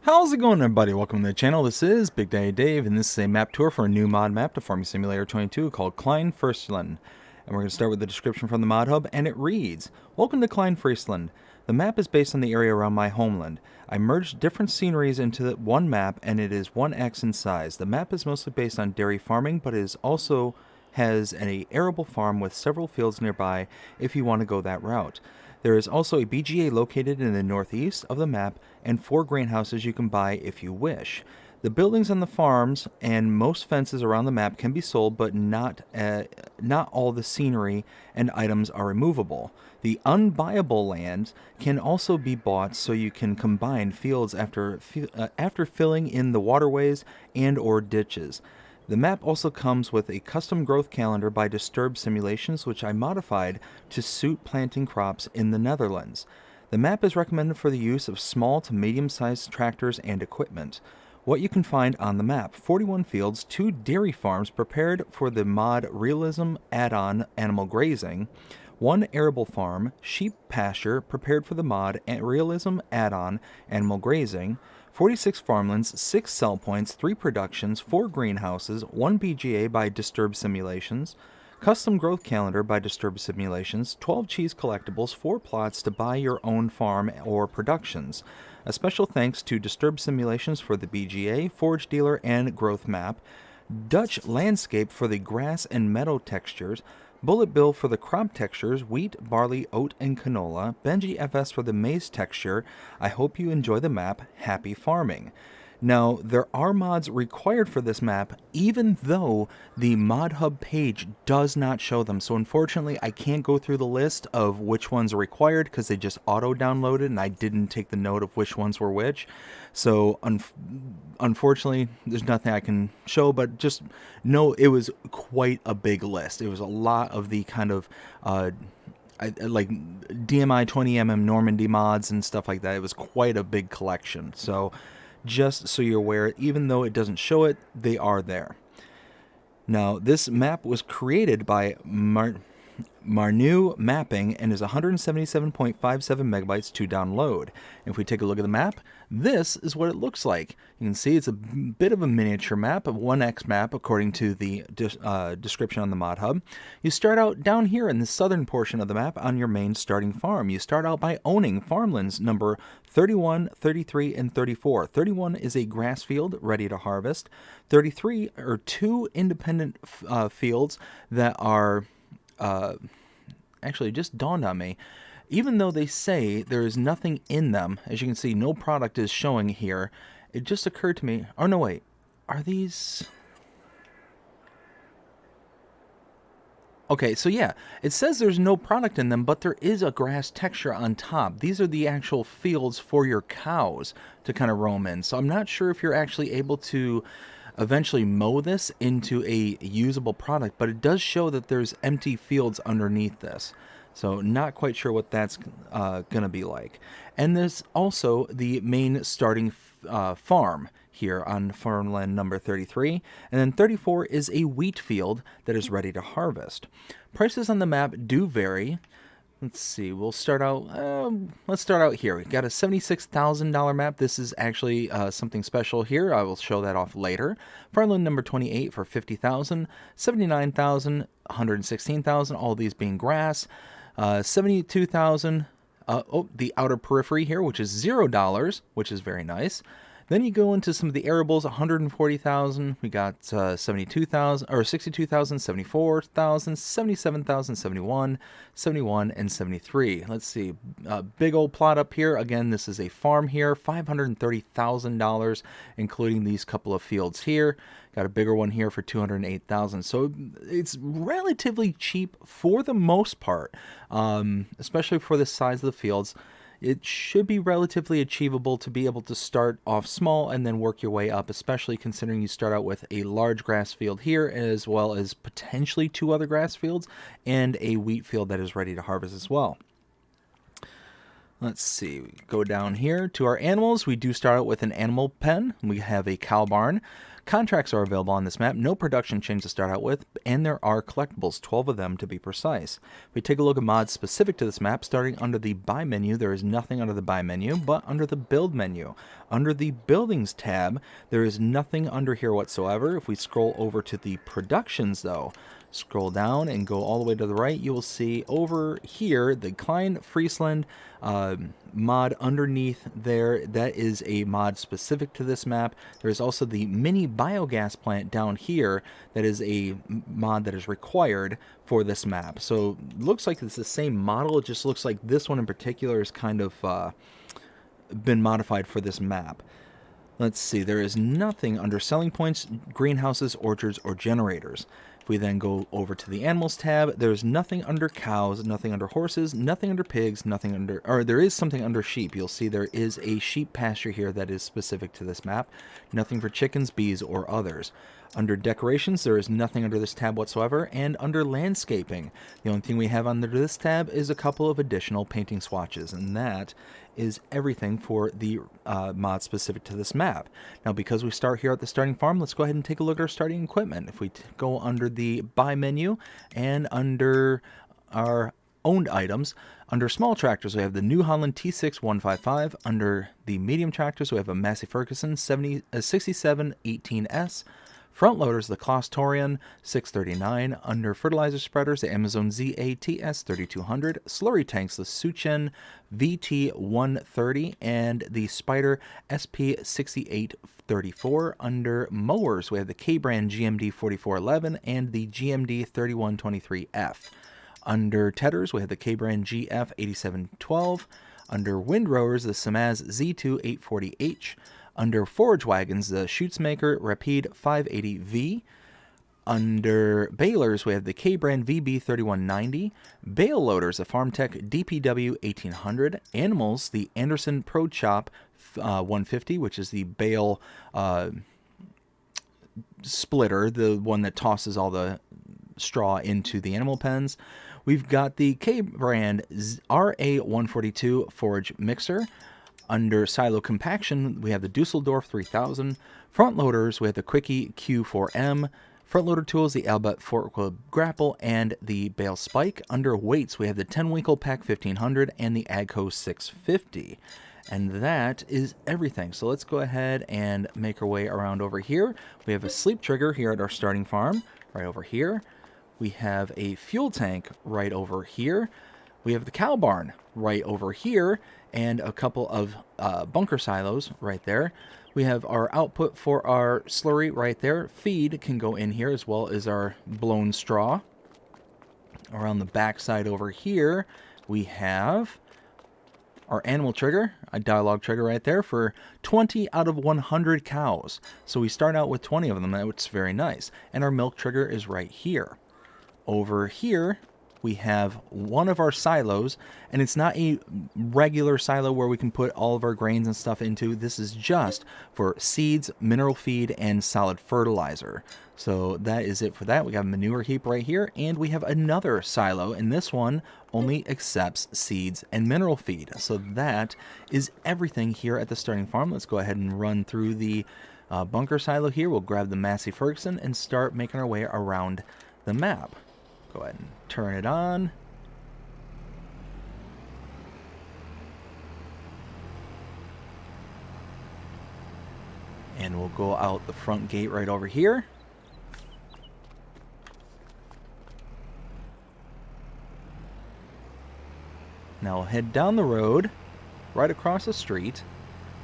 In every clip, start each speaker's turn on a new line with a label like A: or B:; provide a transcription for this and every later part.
A: How's it going, everybody? Welcome to the channel. This is Big Daddy Dave, and this is a map tour for a new mod map to Farming Simulator 22 called Klein Friesland. And we're going to start with the description from the mod hub, and it reads, "Welcome to Klein Friesland. The map is based on the area around my homeland. I merged different sceneries into one map, and it is 1x in size. The map is mostly based on dairy farming, but it is also has an arable farm with several fields nearby if you want to go that route. There is also a BGA located in the northeast of the map and 4 greenhouses you can buy if you wish. The buildings on the farms and most fences around the map can be sold, but not all the scenery and items are removable. The unbuyable land can also be bought, so you can combine fields after filling in the waterways and or ditches. The map also comes with a custom growth calendar by Disturb Simulations, which I modified to suit planting crops in the Netherlands. The map is recommended for the use of small to medium-sized tractors and equipment. What you can find on the map: 41 fields, 2 dairy farms prepared for the mod Realism add-on Animal Grazing, 1 arable farm, sheep pasture prepared for the mod Realism add-on Animal Grazing, 46 farmlands, 6 sell points, 3 productions, 4 greenhouses, 1 BGA by Disturb Simulations, custom growth calendar by Disturb Simulations, 12 cheese collectibles, 4 plots to buy your own farm or productions. A special thanks to Disturb Simulations for the BGA, Forage Dealer, and Growth Map, Dutch Landscape for the grass and meadow textures, Bullet Bill for the crop textures, wheat, barley, oat, and canola, Benji FS for the maize texture. I hope you enjoy the map. Happy farming." Now, there are mods required for this map, even though the mod hub page does not show them. So unfortunately, I can't go through the list of which ones are required because they just auto-downloaded and I didn't take the note of which ones were which. So unfortunately, there's nothing I can show, but just know it was quite a big list. It was a lot of the kind of like DMI 20mm Normandy mods and stuff like that. It was quite a big collection. So just so you're aware, even though it doesn't show it, they are there. Now, this map was created by Marnux mapping and is 177.57 megabytes to download. If we take a look at the map, this is what it looks like. You can see it's a bit of a miniature map, a 1x map according to the description on the mod hub. You start out down here in the southern portion of the map on your main starting farm. You start out by owning farmlands number 31, 33, and 34. 31 is a grass field ready to harvest. 33 are 2 independent fields that are actually just dawned on me. Even though they say there is nothing in them, as you can see, no product is showing here, it just occurred to me, oh no wait, are these... Okay, so yeah, it says there's no product in them, but there is a grass texture on top. These are the actual fields for your cows to kind of roam in. So I'm not sure if you're actually able to eventually mow this into a usable product, but it does show that there's empty fields underneath this. So not quite sure what that's going to be like. And there's also the main starting farm here on farmland number 33. And then 34 is a wheat field that is ready to harvest. Prices on the map do vary. Let's see, we'll start out, let's start out here. We've got a $76,000 map. This is actually something special here. I will show that off later. Farmland number 28 for $50,000, $79,000, $116,000, all these being grass. $72,000, the outer periphery here, which is $0, which is very nice. Then you go into some of the arables, $140,000. We got $72,000 or $62,000, $74,000, $77,000, $71,000, $71,000, and $73,000. Let's see, big old plot up here. Again, this is a farm here, $530,000, including these couple of fields here. Got a bigger one here for $208,000. So it's relatively cheap for the most part, especially for the size of the fields. It should be relatively achievable to be able to start off small and then work your way up, especially considering you start out with a large grass field here, as well as potentially 2 other grass fields and a wheat field that is ready to harvest as well. Let's see, we go down here to our animals. We do start out with an animal pen. We have a cow barn. Contracts are available on this map. No production chains to start out with, and there are collectibles, 12 of them to be precise. If we take a look at mods specific to this map, starting under the buy menu, there is nothing under the buy menu, but under the build menu. Under the buildings tab, there is nothing under here whatsoever. If we scroll over to the productions though, scroll down and go all the way to the right, you will see over here the Klein Friesland mod underneath there. That is a mod specific to this map. There's also the mini biogas plant down here that is a mod that is required for this map. So it looks like it's the same model. It just looks like this one in particular is kind of been modified for this map. Let's see, there is nothing under selling points, greenhouses, orchards, or generators. If we then go over to the animals tab, there's nothing under cows, nothing under horses, nothing under pigs, nothing under, or there is something under sheep. You'll see there is a sheep pasture here that is specific to this map. Nothing for chickens, bees, or others. Under decorations, there is nothing under this tab whatsoever, and under landscaping, the only thing we have under this tab is a couple of additional painting swatches, and that is everything for the mod specific to this map. Now, because we start here at the starting farm, let's go ahead and take a look at our starting equipment. If we go under the buy menu and under our owned items, under small tractors, we have the New Holland T6 155. Under the medium tractors, we have a Massey Ferguson 6718S. Front loaders, the Claustorian 639. Under fertilizer spreaders, the Amazon ZATS 3200. Slurry tanks, the Suchen VT 130 and the Spider SP 6834. Under mowers, we have the K-brand GMD 4411 and the GMD 3123F. Under tedders, we have the K-brand GF 8712. Under windrowers, the Samaz Z2 840H. Under forage wagons, the Schutzmaker Rapide 580V. Under balers, we have the K-brand VB 3190. Bale loaders, the FarmTech DPW 1800. Animals, the Anderson Pro Chop 150, which is the bale splitter, the one that tosses all the straw into the animal pens. We've got the K-brand RA142 forage mixer. Under silo compaction, we have the Dusseldorf 3000. Front loaders, we have the Quickie Q4M. Front loader tools, the Albert Forklift Grapple and the Bale Spike. Under weights, we have the 10-Winkle Pack 1500 and the Agco 650. And that is everything. So let's go ahead and make our way around over here. We have a sleep trigger here at our starting farm, right over here. We have a fuel tank right over here. We have the cow barn right over here, and a couple of bunker silos right there. We have our output for our slurry right there. Feed can go in here as well as our blown straw. Around the back side over here, we have our animal trigger, a dialogue trigger right there for 20 out of 100 cows. So we start out with 20 of them, and it's very nice. And our milk trigger is right here. Over here, we have one of our silos, and it's not a regular silo where we can put all of our grains and stuff into. This is just for seeds, mineral feed, and solid fertilizer. So that is it for that. We got a manure heap right here, and we have another silo, and this one only accepts seeds and mineral feed. So that is everything here at the starting farm. Let's go ahead and run through the bunker silo here. We'll grab the Massey Ferguson and start making our way around the map. Go ahead and turn it on. And we'll go out the front gate right over here. Now we'll head down the road, right across the street.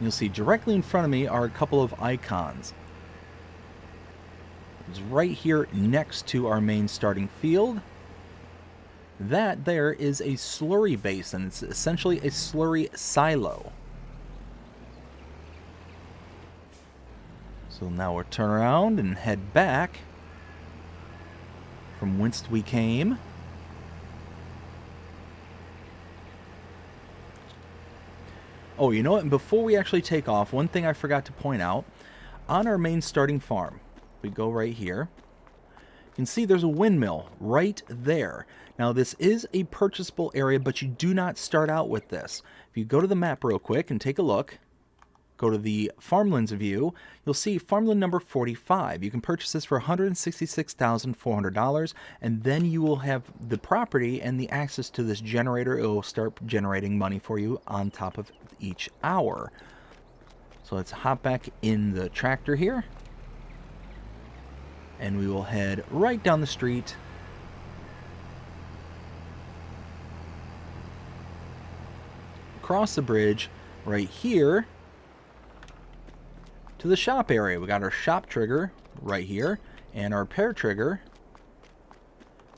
A: You'll see directly in front of me are a couple of icons. It's right here next to our main starting field. That there is a slurry basin. It's essentially a slurry silo. So now we'll turn around and head back from whence we came. Oh, you know what? And before we actually take off, one thing I forgot to point out. On our main starting farm, we go right here. You can see there's a windmill right there. Now this is a purchasable area, but you do not start out with this. If you go to the map real quick and take a look, go to the farmlands view, you'll see farmland number 45. You can purchase this for $166,400, and then you will have the property and the access to this generator. It will start generating money for you on top of each hour. So let's hop back in the tractor here, and we will head right down the street across the bridge right here to the shop area. We got our shop trigger right here and our repair trigger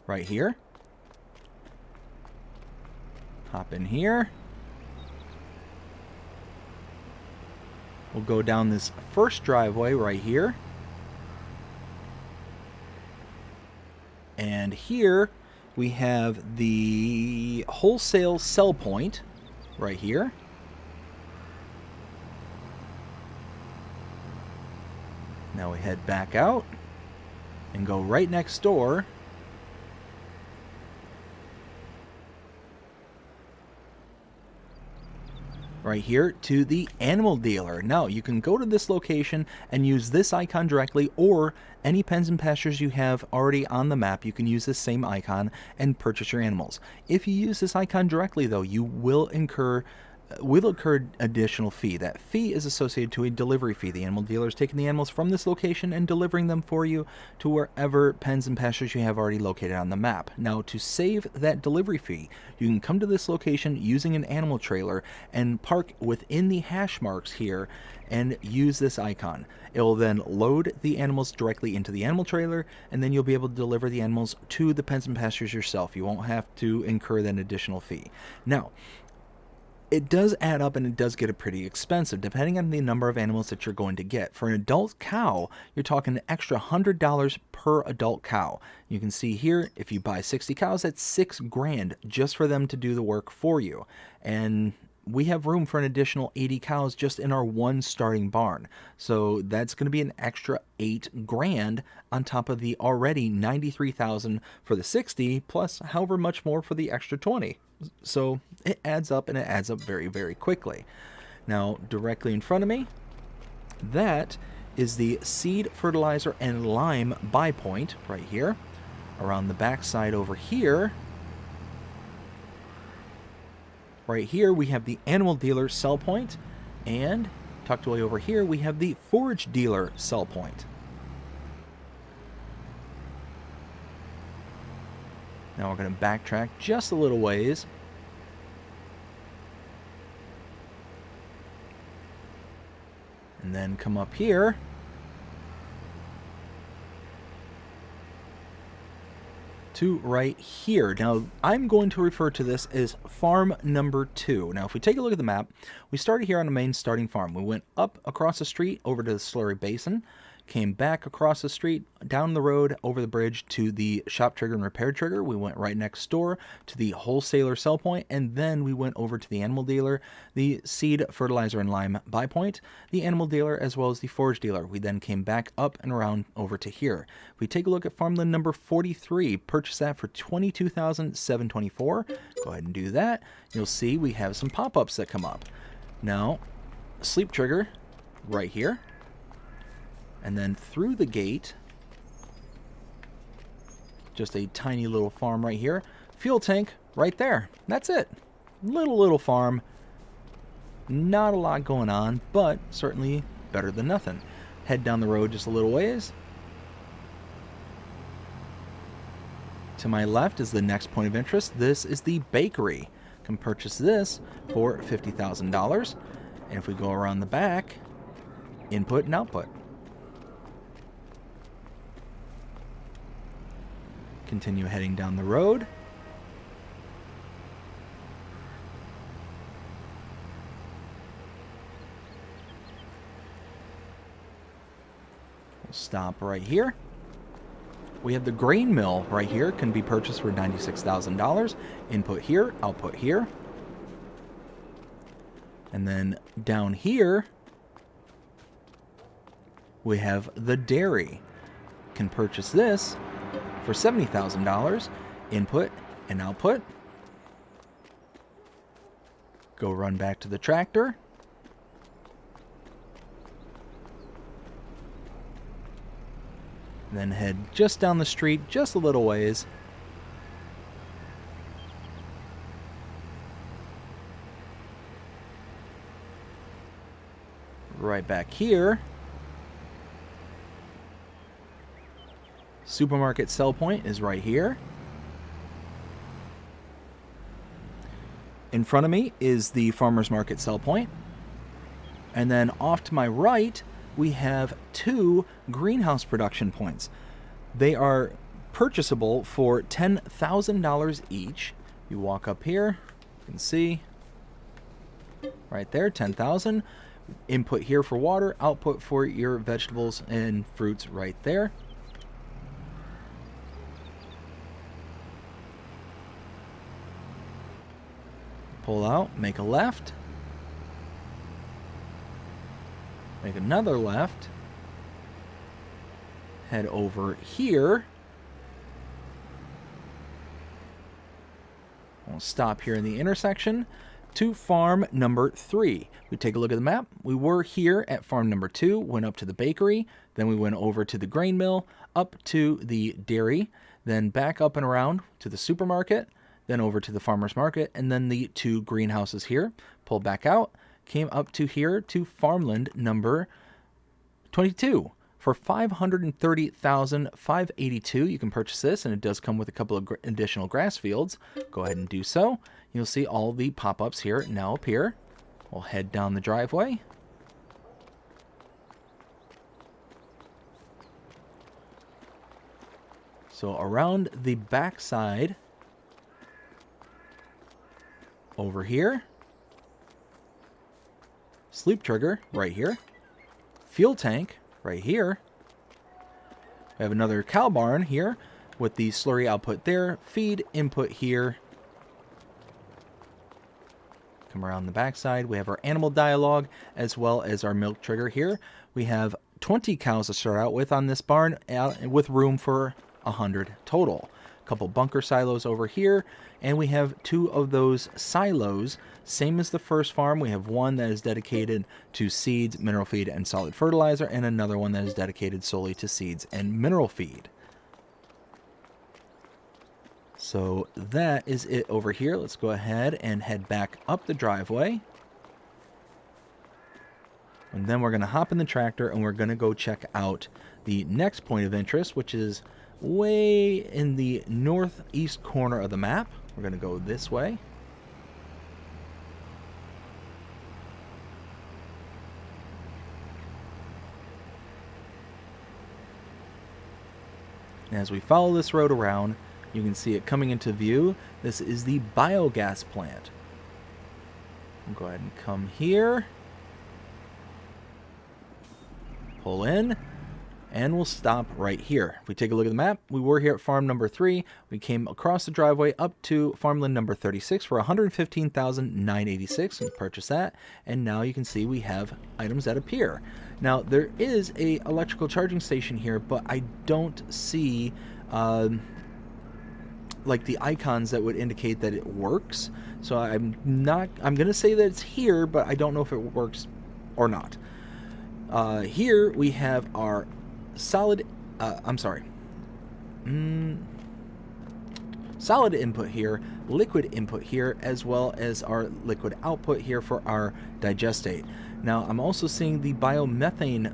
A: right here. Hop in here. We'll go down this first driveway right here. And here we have the wholesale sell point right here. Now we head back out and go right next door right here to the animal dealer. Now you can go to this location and use this icon directly, or any pens and pastures you have already on the map, you can use this same icon and purchase your animals. If you use this icon directly though, you will incur additional fee. That fee is associated to a delivery fee. The animal dealer is taking the animals from this location and delivering them for you to wherever pens and pastures you have already located on the map. Now, to save that delivery fee, you can come to this location using an animal trailer and park within the hash marks here and use this icon. It will then load the animals directly into the animal trailer, and then you'll be able to deliver the animals to the pens and pastures yourself. You won't have to incur that additional fee. Now, it does add up, and it does get pretty expensive depending on the number of animals that you're going to get. For an adult cow, you're talking an extra $100 per adult cow. You can see here, if you buy 60 cows, that's $6,000 just for them to do the work for you. And we have room for an additional 80 cows just in our one starting barn. So that's going to be an extra $8,000 on top of the already $93,000 for the 60, plus however much more for the extra 20. So it adds up, and it adds up very, very quickly. Now, directly in front of me, that is the seed, fertilizer, and lime buy point right here. Around the back side over here, right here, we have the animal dealer sell point, and tucked away over here, we have the forage dealer sell point. Now we're going to backtrack just a little ways. And then come up here. To right here. Now, I'm going to refer to this as farm number 2. Now, if we take a look at the map, we started here on the main starting farm. We went up across the street over to the slurry basin, came back across the street, down the road, over the bridge to the shop trigger and repair trigger. We went right next door to the wholesaler sell point, and then we went over to the animal dealer, the seed, fertilizer, and lime buy point, the animal dealer, as well as the forage dealer. We then came back up and around over to here. If we take a look at farmland number 43, purchase that for $22,724. Go ahead and do that. You'll see we have some pop-ups that come up. Now, sleep trigger right here. And then through the gate, just a tiny little farm right here. Fuel tank right there. That's it. Little farm. Not a lot going on, but certainly better than nothing. Head down the road just a little ways. To my left is the next point of interest. This is the bakery. Can purchase this for $50,000. And if we go around the back, input and output. Continue heading down the road. We'll stop right here. We have the grain mill right here, can be purchased for $96,000. Input here, output here. And then down here, we have the dairy. Can purchase this for $70,000. Input and output. Go run back to the tractor. Then head just down the street, just a little ways. Right back here. Supermarket sell point is right here. In front of me is the farmer's market sell point. And then off to my right, we have 2 greenhouse production points. They are purchasable for $10,000 each. You walk up here, you can see right there, 10,000. Input here for water, output for your vegetables and fruits right there. Pull out, make a left. Make another left. Head over here. We'll stop here in the intersection to farm number 3. We take a look at the map. We were here at farm number 2, went up to the bakery, then we went over to the grain mill, up to the dairy, then back up and around to the supermarket, then over to the farmer's market, and then the 2 greenhouses here. Pulled back out, came up to here to farmland number 22 for $530,582. You can purchase this, and it does come with a couple of additional grass fields. Go ahead and do so. You'll see all the pop-ups here now appear. We'll head down the driveway. So around the back side over here. Sleep trigger right here. Fuel tank right here. We have another cow barn here with the slurry output there. Feed input here. Come around the backside. We have our animal dialogue as well as our milk trigger here. We have 20 cows to start out with on this barn with room for 100 total. A couple bunker silos over here, and we have 2 of those silos, same as the first farm. We have one that is dedicated to seeds, mineral feed, and solid fertilizer, and another one that is dedicated solely to seeds and mineral feed. So that is it over here. Let's go ahead and head back up the driveway. And then we're going to hop in the tractor and we're going to go check out the next point of interest, which is way in the northeast corner of the map. We're going to go this way. And as we follow this road around, you can see it coming into view. This is the biogas plant. We'll go ahead and come here. Pull in. And we'll stop right here. If we take a look at the map, we were here at farm number 3. We came across the driveway up to farmland number 36 for $115,986 and purchased that. And now you can see we have items that appear. Now there is a electrical charging station here, but I don't see like the icons that would indicate that it works. So I'm gonna say that it's here, but I don't know if it works or not. Here we have our solid input here, liquid input here, as well as our liquid output here for our digestate. Now I'm also seeing the biomethane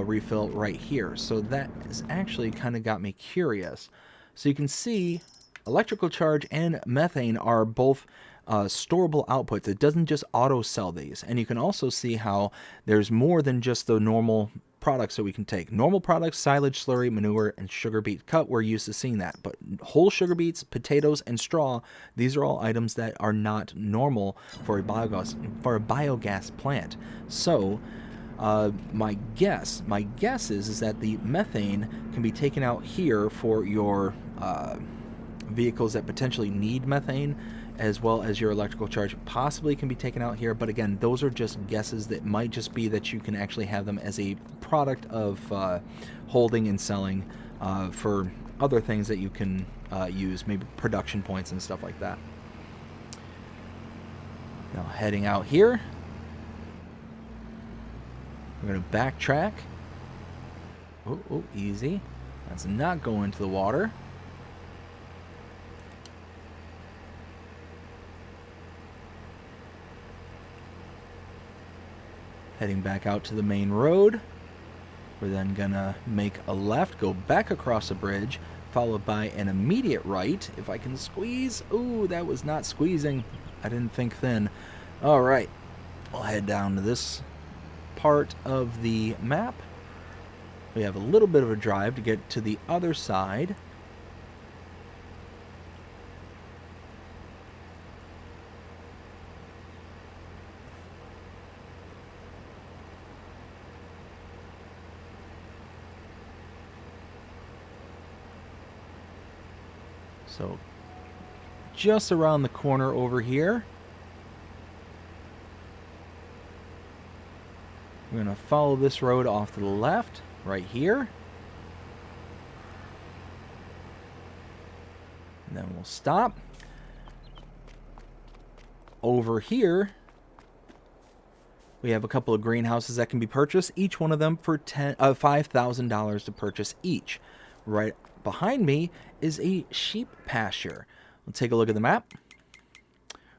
A: refill right here, so that has actually kind of got me curious. So you can see electrical charge and methane are both storable outputs. It doesn't just auto sell these, and you can also see how there's more than just the normal products that we can take. Normal products, silage, slurry, manure, and sugar beet cut, we're used to seeing that. But whole sugar beets, potatoes, and straw, these are all items that are not normal for a biogas plant. So my guess is that the methane can be taken out here for your vehicles that potentially need methane, as well as your electrical charge possibly can be taken out here. But again, those are just guesses. That might just be that you can actually have them as a product of holding and selling for other things that you can use, maybe production points and stuff like that. Now heading out here, we're going to backtrack. Oh, easy. Let's not go into the water. Heading back out to the main road. We're then gonna make a left, go back across the bridge, followed by an immediate right. If I can squeeze. Ooh, that was not squeezing. I didn't think thin. All right, we'll head down to this part of the map. We have a little bit of a drive to get to the other side. So just around the corner over here, we're going to follow this road off to the left, right here. And then we'll stop. Over here, we have a couple of greenhouses that can be purchased, each one of them for $5,000 to purchase each. Right behind me is a sheep pasture. Let's take a look at the map.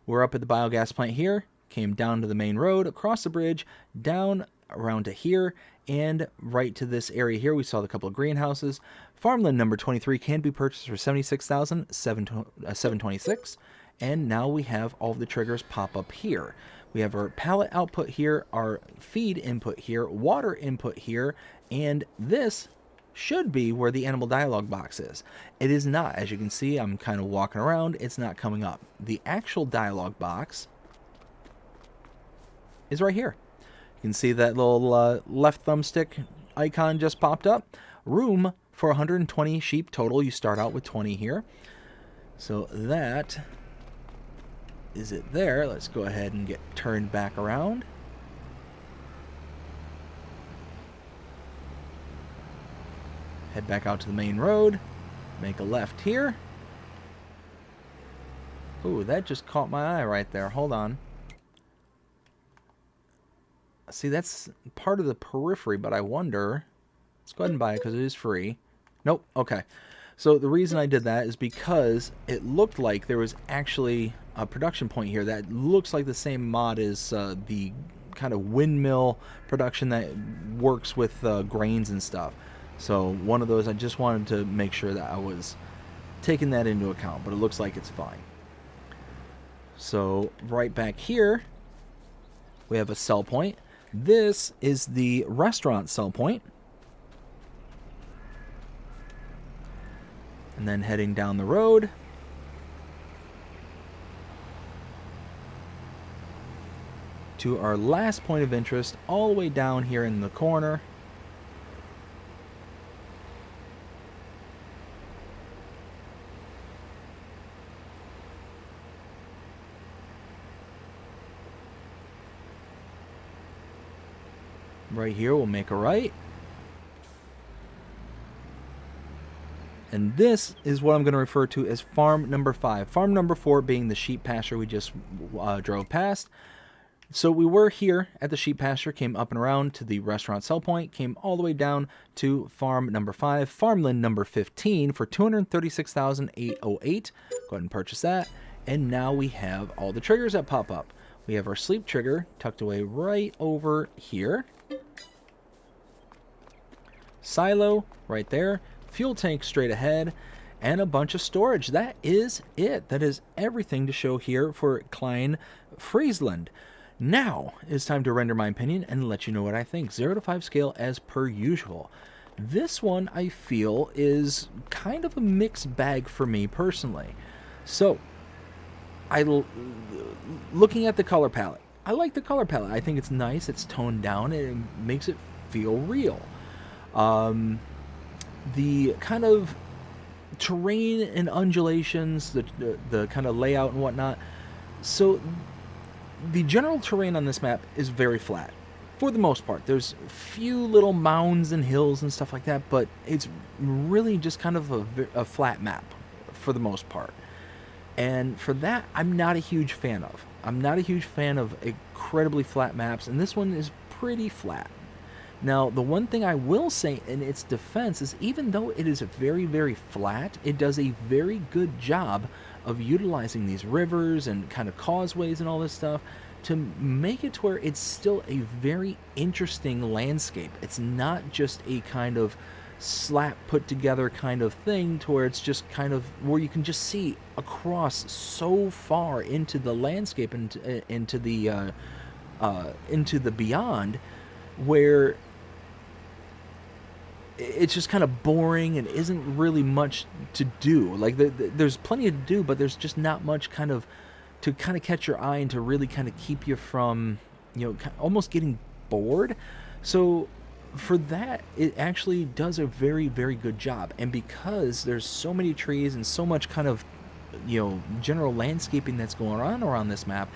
A: We're up at the biogas plant here, came down to the main road, across the bridge, down around to here, and right to this area here. We saw the couple of greenhouses. Farmland number 23 can be purchased for $76,726. And now we have all of the triggers pop up here. We have our pallet output here, our feed input here, water input here, and this should be where the animal dialogue box is. It is not. As you can see, I'm kind of walking around. It's not coming up. The actual dialogue box is right here. You can see that little left thumbstick icon just popped up. Room for 120 sheep total. You start out with 20 here. So that is it there. Let's go ahead and get turned back around. Head back out to the main road. Make a left here. Ooh, that just caught my eye right there. Hold on. See, that's part of the periphery, but I wonder. Let's go ahead and buy it because it is free. Nope. Okay. So the reason I did that is because it looked like there was actually a production point here that looks like the same mod as the kind of windmill production that works with grains and stuff. So one of those, I just wanted to make sure that I was taking that into account, but it looks like it's fine. So right back here, we have a sell point. This is the restaurant sell point. And then heading down the road, to our last point of interest, all the way down here in the corner. Right here, we'll make a right. And this is what I'm going to refer to as farm number 5. Farm number 4 being the sheep pasture we just drove past. So we were here at the sheep pasture, came up and around to the restaurant sell point, came all the way down to farm number 5, farmland number 15 for $236,808. Go ahead and purchase that. And now we have all the triggers that pop up. We have our sleep trigger tucked away right over here. Silo right there. Fuel tank straight ahead. And a bunch of storage. That is it. That is everything to show here for Klein Friesland. Now it's time to render my opinion and let you know what I think. 0 to 5 scale as per usual. This one I feel is kind of a mixed bag for me personally. So, looking at the color palette, I like the color palette. I think it's nice. It's toned down. It makes it feel real. The kind of terrain and undulations, the kind of layout and whatnot. So the general terrain on this map is very flat. for the most part. There's a few little mounds and hills and stuff like that, but it's really just kind of a flat map for the most part. And for that, I'm not a huge fan of. I'm not a huge fan of incredibly flat maps, and this one is pretty flat. Now, the one thing I will say in its defense is even though it is very, very flat, it does a very good job of utilizing these rivers and kind of causeways and all this stuff to make it to where it's still a very interesting landscape. It's not just a kind of slap put together kind of thing to where it's just kind of where you can just see across so far into the landscape and into the beyond, where it's just kind of boring and isn't really much to do. Like there's plenty to do, but there's just not much kind of to kind of catch your eye and to really kind of keep you from, almost getting bored. So for that, it actually does a very, very good job. And because there's so many trees and so much kind of, general landscaping that's going on around this map,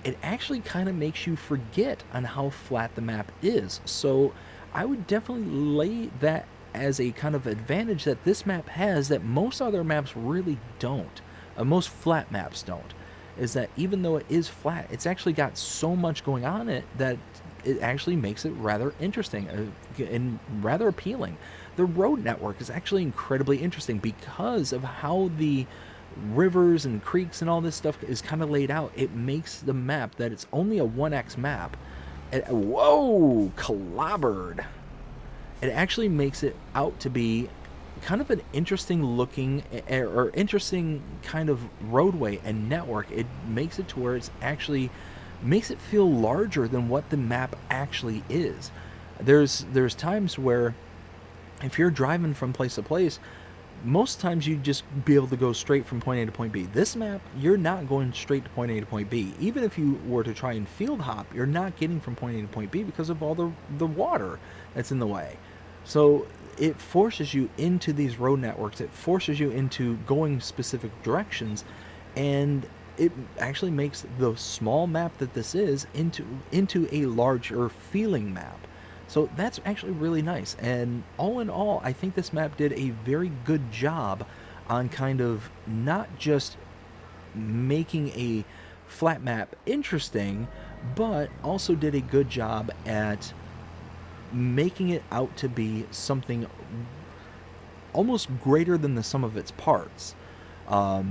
A: it actually kind of makes you forget on how flat the map is. So I would definitely lay that as a kind of advantage that this map has that most other maps really don't. Most flat maps don't. Is that even though it is flat, it's actually got so much going on it that it actually makes it rather interesting and rather appealing. The road network is actually incredibly interesting because of how the rivers and creeks and all this stuff is kind of laid out. It makes the map that it's only a 1x map. Whoa, clobbered. It actually makes it out to be kind of an interesting looking or interesting kind of roadway and network. It makes it to where it's actually makes it feel larger than what the map actually is. There's times where if you're driving from place to place, most times you just be able to go straight from point A to point B. This map, you're not going straight to point A to point B. Even if you were to try and field hop, you're not getting from point A to point B because of all the water that's in the way. So it forces you into these road networks. It forces you into going specific directions, and it actually makes the small map that this is into a larger feeling map. So that's actually really nice. And all in all, I think this map did a very good job on kind of not just making a flat map interesting, but also did a good job at making it out to be something almost greater than the sum of its parts. I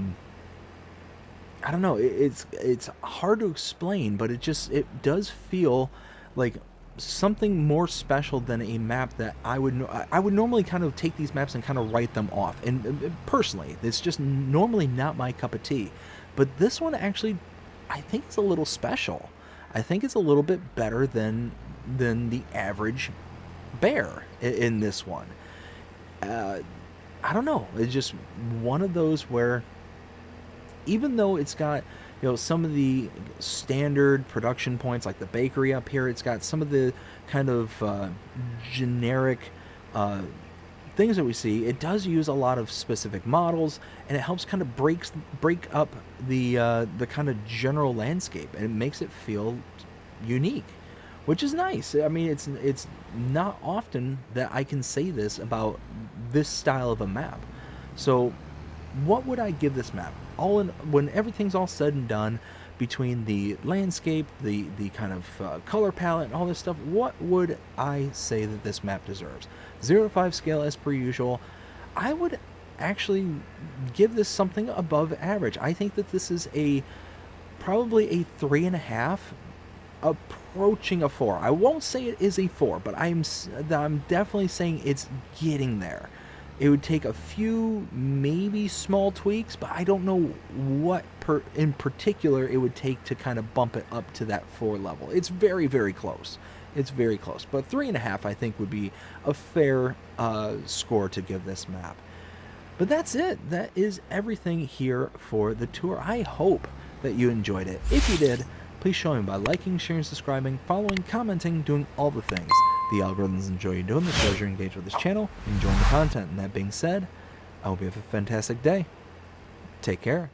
A: don't know. It's hard to explain, but it does feel like something more special than a map that I would normally kind of take these maps and kind of write them off. And personally, it's just normally not my cup of tea. But this one actually, I think it's a little special. I think it's a little bit better than the average bear in this one. I don't know. It's just one of those where, even though it's got some of the standard production points like the bakery up here, it's got some of the kind of generic things that we see. It does use a lot of specific models, and it helps kind of break up the kind of general landscape, and it makes it feel unique, which is nice. I mean, it's not often that I can say this about this style of a map. So what would I give this map? When everything's all said and done, between the landscape, the kind of color palette, and all this stuff, what would I say that this map deserves? 0 to 5 scale as per usual. I would actually give this something above average. I think that this is probably a 3.5, approaching a 4. I won't say it is a 4, but I'm definitely saying it's getting there. It would take a few maybe small tweaks, but I don't know what in particular it would take to kind of bump it up to that 4 level. It's very, very close. It's very close. But 3.5, I think, would be a fair score to give this map. But that's it. That is everything here for the tour. I hope that you enjoyed it. If you did, please show me by liking, sharing, subscribing, following, commenting, doing all the things. The algorithms enjoy you doing this as you're engaged with this channel, enjoying the content. And that being said, I hope you have a fantastic day. Take care.